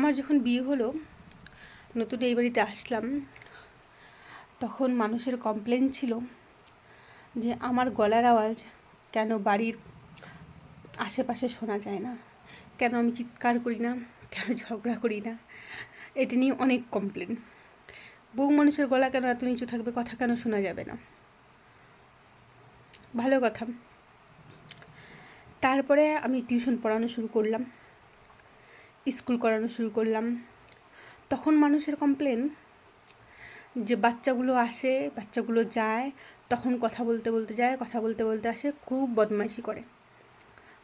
আমার যখন বিয়ে হলো, নতুন এই বাড়িতে আসলাম, তখন মানুষের কমপ্লেন ছিল যে আমার গলার আওয়াজ কেন বাড়ির আশেপাশে শোনা যায় না, কেন আমি চিৎকার করি না, কেন ঝগড়া করি না। এটা নিয়ে অনেক কমপ্লেন। বউ মানুষের গলা কেন এত নিচু থাকবে, কথা কেন শোনা যাবে না। ভালো কথা। তারপরে আমি টিউশন পড়ানো শুরু করলাম, স্কুল করানো শুরু করলাম। তখন মানুষের কমপ্লেন যে বাচ্চাগুলো আসে, বাচ্চাগুলো যায়, তখন কথা বলতে বলতে যায়, কথা বলতে বলতে আসে, খুব বদমাইশি করে।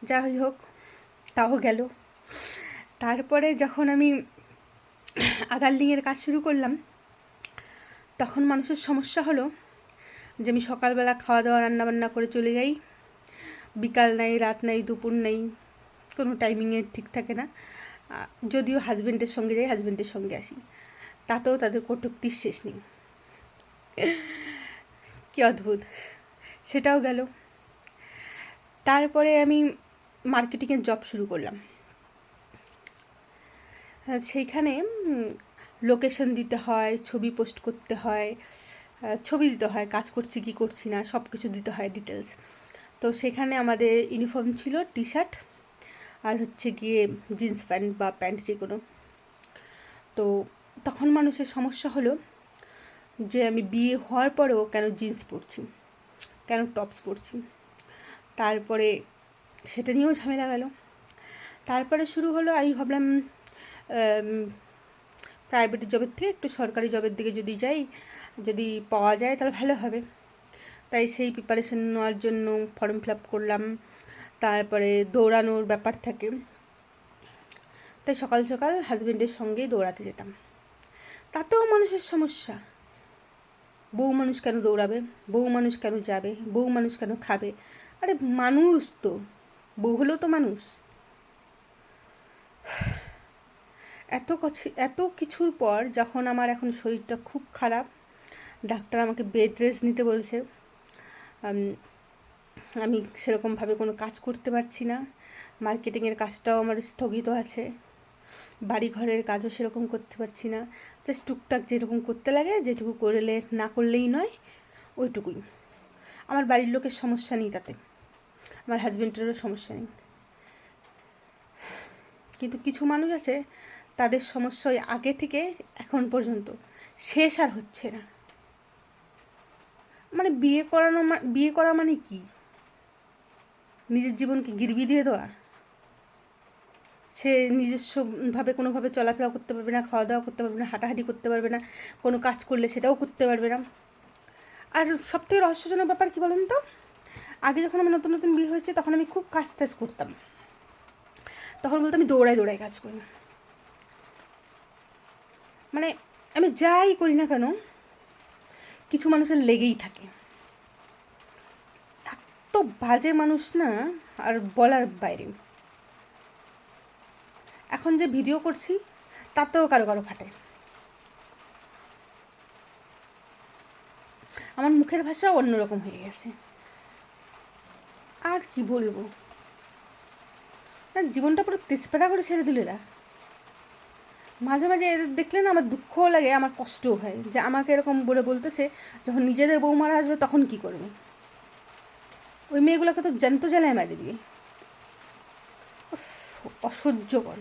যাই হোক, তাও গেল। তারপরে যখন আমি আদারলিংয়ের কাজ শুরু করলাম, তখন মানুষের সমস্যা হলো যে আমি সকালবেলা খাওয়া দাওয়া রান্নাবান্না করে চলে যাই, বিকাল নাই, রাত নাই, দুপুর নেই, কোনো টাইমিংয়ে ঠিক থাকে না। যদিও হাজব্যান্ডের সঙ্গে যাই, হাজব্যান্ডের সঙ্গে আসি, তাতেও তাদের কটূক্তির শেষ নেই। কি অদ্ভুত। সেটাও গেল। তারপরে আমি মার্কেটিংয়ের জব শুরু করলাম। সেইখানে লোকেশন দিতে হয়, ছবি পোস্ট করতে হয়, ছবি দিতে হয়, কাজ করছি কি করছি না সব কিছু দিতে হয়, ডিটেলস। তো সেখানে আমাদের ইউনিফর্ম ছিল টি শার্ট আর হচ্ছে গিয়ে জিন্স প্যান্ট বা প্যান্ট যে কোনো। তো তখন মানুষের সমস্যা হলো যে আমি বিয়ে হওয়ার পরেও কেন জিন্স পরছি, কেন টপস পরছি। তারপরে সেটা নিয়েও ঝামেলা গেল। তারপরে শুরু হলো, আমি ভাবলাম প্রাইভেট জবের থেকে একটু সরকারি জবের দিকে যদি যাই, যদি পাওয়া যায় তাহলে ভালো হবে। তাই সেই প্রিপারেশন নেওয়ার জন্য ফর্ম ফিল আপ করলাম। তারপরে দৌড়ানোর ব্যাপার থাকে, তাই সকাল সকাল হাজব্যান্ডের সঙ্গেই দৌড়াতে যেতাম। তাতেও মানুষের সমস্যা, বউ মানুষ কেন দৌড়াবে, বউ মানুষ কেন যাবে, বউ মানুষ কেন খাবে। আরে মানুষ তো, বউ হলেও তো মানুষ। এত কিছুর পর যখন আমার এখন শরীরটা খুব খারাপ, ডাক্তার আমাকে বেড রেস্ট নিতে বলছে, আমি সেরকমভাবে কোনো কাজ করতে পারছি না, মার্কেটিংয়ের কাজটাও আমার স্থগিত আছে, বাড়ি ঘরের কাজও সেরকম করতে পারছি না, জাস্ট টুকটাক যেরকম করতে লাগে, যেটুকু করলে না করলেই নয় ওইটুকুই। আমার বাড়ির লোকের সমস্যা নেই তাতে, আমার হাজব্যান্ডেরও সমস্যা নেই, কিন্তু কিছু মানুষ আছে তাদের সমস্যা ওই আগে থেকে এখন পর্যন্ত শেষ আর হচ্ছে না। মানে বিয়ে করা মানে কি, নিজের জীবনকে গিরবি দিয়ে দেওয়া? সে নিজস্বভাবে কোনোভাবে চলাফেরা করতে পারবে না, খাওয়া দাওয়া করতে পারবে না, হাঁটাহাঁটি করতে পারবে না, কোনো কাজ করলে সেটাও করতে পারবে না। আর সবথেকে রহস্যজনক ব্যাপার কী বলুন তো, আগে যখন আমার নতুন নতুন বিয়ে হয়েছে তখন আমি খুব কাজ টাজ করতাম, তখন বলতো আমি দৌড়াই কাজ করি। মানে আমি যাই করি না কেন কিছু মানুষের লেগেই থাকে। এত বাজে মানুষ না, আর বলার বাইরে। এখন যে ভিডিও করছি তাতেও কারো কারো ফাটে। আমার মুখের ভাষা অন্যরকম হয়ে গেছে। আর কি বলবো, না জীবনটা পুরো তেজপাতা করে ছেড়ে দিল এরা। মাঝে মাঝে এদের দেখলে না আমার দুঃখও লাগে, আমার কষ্টও হয় যে আমাকে এরকম বলতেছে, যখন নিজেদের বৌমারা আসবে তখন কি করবে। ওই মেয়েগুলোকে তো জ্যান্ত জ্বালায় মারি দিয়ে, অসহ্যকর।